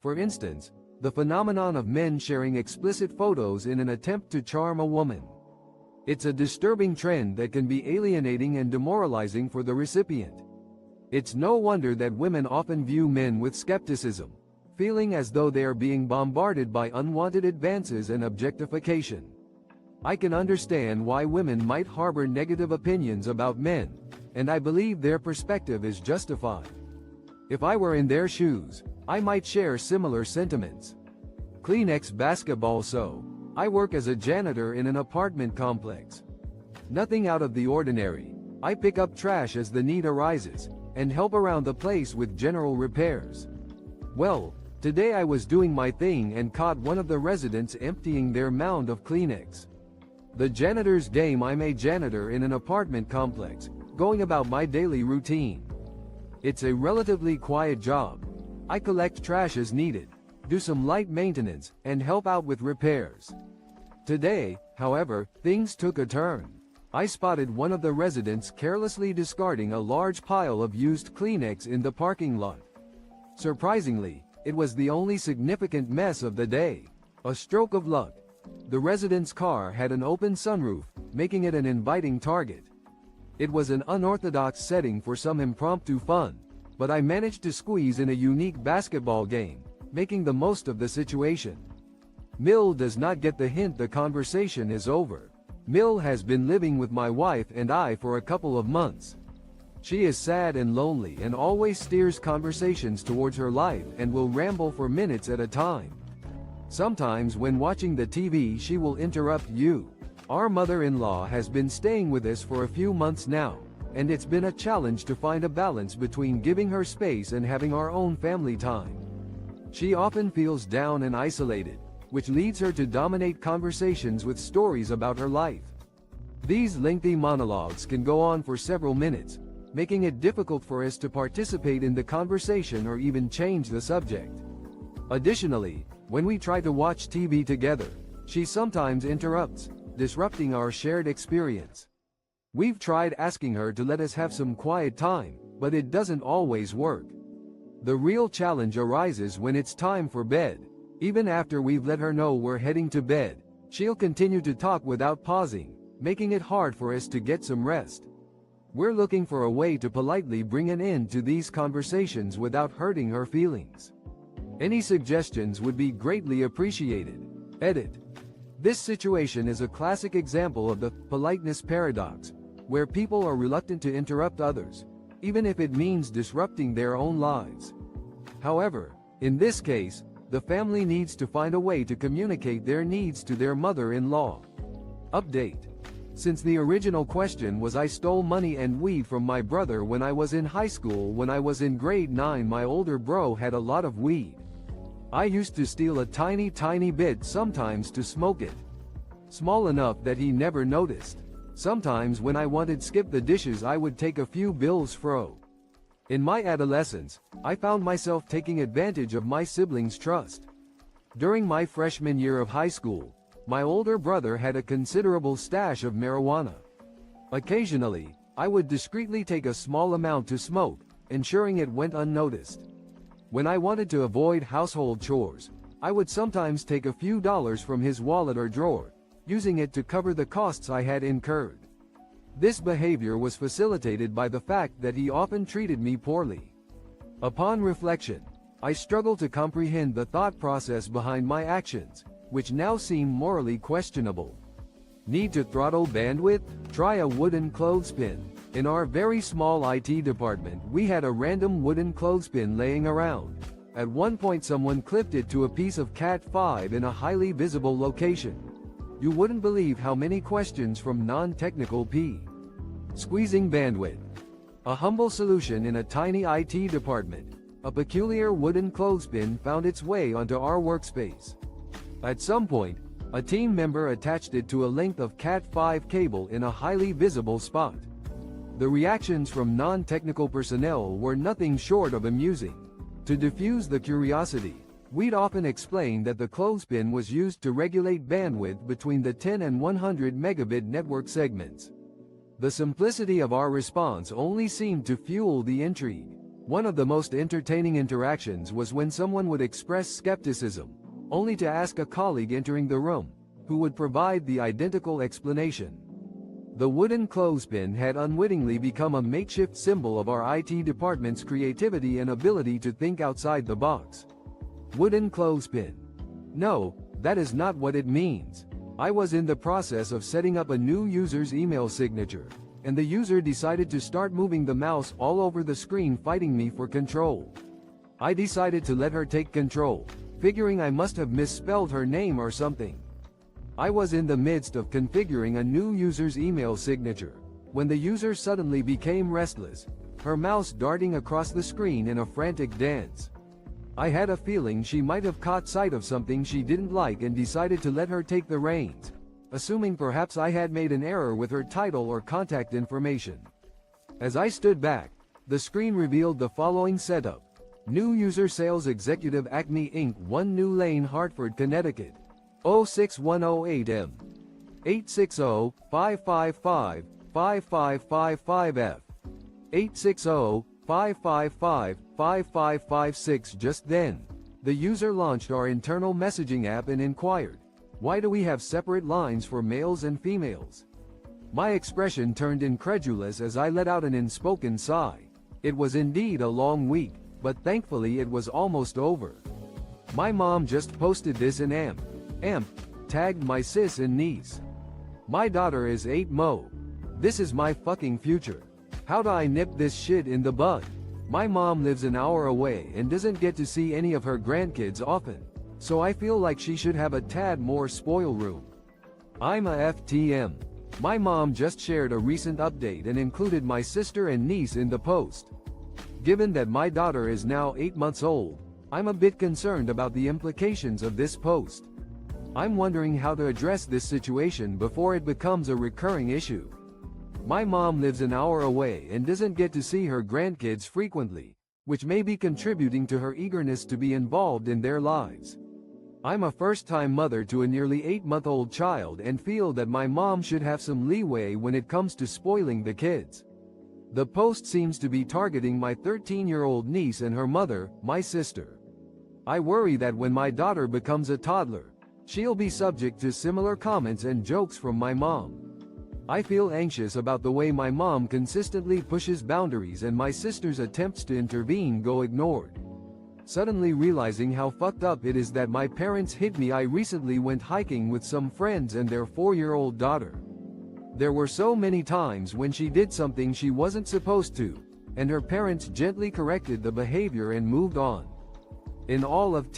For instance, the phenomenon of men sharing explicit photos in an attempt to charm a woman. It's a disturbing trend that can be alienating and demoralizing for the recipient. It's no wonder that women often view men with skepticism, feeling as though they are being bombarded by unwanted advances and objectification. I can understand why women might harbor negative opinions about men, and I believe their perspective is justified. If I were in their shoes, I might share similar sentiments. Kleenex basketball. So, I work as a janitor in an apartment complex. Nothing out of the ordinary. I pick up trash as the need arises, and help around the place with general repairs. Well, today I was doing my thing and caught one of the residents emptying their mound of Kleenex. The janitor's game. I'm a janitor in an apartment complex, going about my daily routine. It's a relatively quiet job. I collect trash as needed, do some light maintenance, and help out with repairs. Today, however, things took a turn. I spotted one of the residents carelessly discarding a large pile of used Kleenex in the parking lot. Surprisingly, it was the only significant mess of the day. A stroke of luck. The resident's car had an open sunroof, making it an inviting target. It was an unorthodox setting for some impromptu fun, but I managed to squeeze in a unique basketball game, making the most of the situation. Mill does not get the hint the conversation is over. Mill has been living with my wife and I for a couple of months. She is sad and lonely and always steers conversations towards her life and will ramble for minutes at a time. Sometimes when watching the TV she will interrupt you. Our mother-in-law has been staying with us for a few months now, and it's been a challenge to find a balance between giving her space and having our own family time. She often feels down and isolated, which leads her to dominate conversations with stories about her life. These lengthy monologues can go on for several minutes, making it difficult for us to participate in the conversation or even change the subject. Additionally, when we try to watch TV together, she sometimes interrupts, disrupting our shared experience. We've tried asking her to let us have some quiet time, but it doesn't always work. The real challenge arises when it's time for bed. Even after we've let her know we're heading to bed, she'll continue to talk without pausing, making it hard for us to get some rest. We're looking for a way to politely bring an end to these conversations without hurting her feelings. Any suggestions would be greatly appreciated. Edit. This situation is a classic example of the politeness paradox, where people are reluctant to interrupt others, even if it means disrupting their own lives. However, in this case, the family needs to find a way to communicate their needs to their mother-in-law. Update. Since the original question was I stole money and weed from my brother when I was in high school. When I was in grade 9, my older bro had a lot of weed. I used to steal a tiny bit sometimes to smoke it. Small enough that he never noticed. Sometimes when I wanted skip the dishes I would take a few bills fro. In my adolescence, I found myself taking advantage of my siblings' trust. During my freshman year of high school, my older brother had a considerable stash of marijuana. Occasionally, I would discreetly take a small amount to smoke, ensuring it went unnoticed. When I wanted to avoid household chores, I would sometimes take a few dollars from his wallet or drawer, using it to cover the costs I had incurred. This behavior was facilitated by the fact that he often treated me poorly. Upon reflection, I struggle to comprehend the thought process behind my actions, which now seem morally questionable. Need to throttle bandwidth? Try a wooden clothespin. In our very small IT department, we had a random wooden clothespin laying around. At one point someone clipped it to a piece of Cat 5 in a highly visible location. You wouldn't believe how many questions from non-technical Squeezing bandwidth. A humble solution in a tiny IT department. A peculiar wooden clothespin found its way onto our workspace. At some point, a team member attached it to a length of Cat 5 cable in a highly visible spot. The reactions from non-technical personnel were nothing short of amusing. To diffuse the curiosity, we'd often explain that the clothespin was used to regulate bandwidth between the 10 and 100 megabit network segments. The simplicity of our response only seemed to fuel the intrigue. One of the most entertaining interactions was when someone would express skepticism, only to ask a colleague entering the room, who would provide the identical explanation. The wooden clothespin had unwittingly become a makeshift symbol of our IT department's creativity and ability to think outside the box. Wooden clothespin. No, that is not what it means. I was in the process of setting up a new user's email signature, and the user decided to start moving the mouse all over the screen, fighting me for control. I decided to let her take control, figuring I must have misspelled her name or something. I was in the midst of configuring a new user's email signature, when the user suddenly became restless, her mouse darting across the screen in a frantic dance. I had a feeling she might have caught sight of something she didn't like and decided to let her take the reins, assuming perhaps I had made an error with her title or contact information. As I stood back, the screen revealed the following setup. New user sales executive Acme Inc. 1 New Lane, Hartford, Connecticut. 06108M. 860-555-5555F. 860-555-5556. Just then, the user launched our internal messaging app and inquired, "Why do we have separate lines for males and females?" My expression turned incredulous as I let out an unspoken sigh. It was indeed a long week, but thankfully it was almost over. My mom just posted this in AMP, tagged my sis and niece. My daughter is 8 mo. This is my fucking future. How do I nip this shit in the bud? My mom lives an hour away and doesn't get to see any of her grandkids often, so I feel like she should have a tad more spoil room. I'm a FTM. My mom just shared a recent update and included my sister and niece in the post. Given that my daughter is now 8 months old, I'm a bit concerned about the implications of this post. I'm wondering how to address this situation before it becomes a recurring issue. My mom lives an hour away and doesn't get to see her grandkids frequently, which may be contributing to her eagerness to be involved in their lives. I'm a first-time mother to a nearly 8-month-old child and feel that my mom should have some leeway when it comes to spoiling the kids. The post seems to be targeting my 13-year-old niece and her mother, my sister. I worry that when my daughter becomes a toddler, she'll be subject to similar comments and jokes from my mom. I feel anxious about the way my mom consistently pushes boundaries and my sister's attempts to intervene go ignored. Suddenly realizing how fucked up it is that my parents hit me, I recently went hiking with some friends and their 4-year-old daughter. There were so many times when she did something she wasn't supposed to, and her parents gently corrected the behavior and moved on. In all of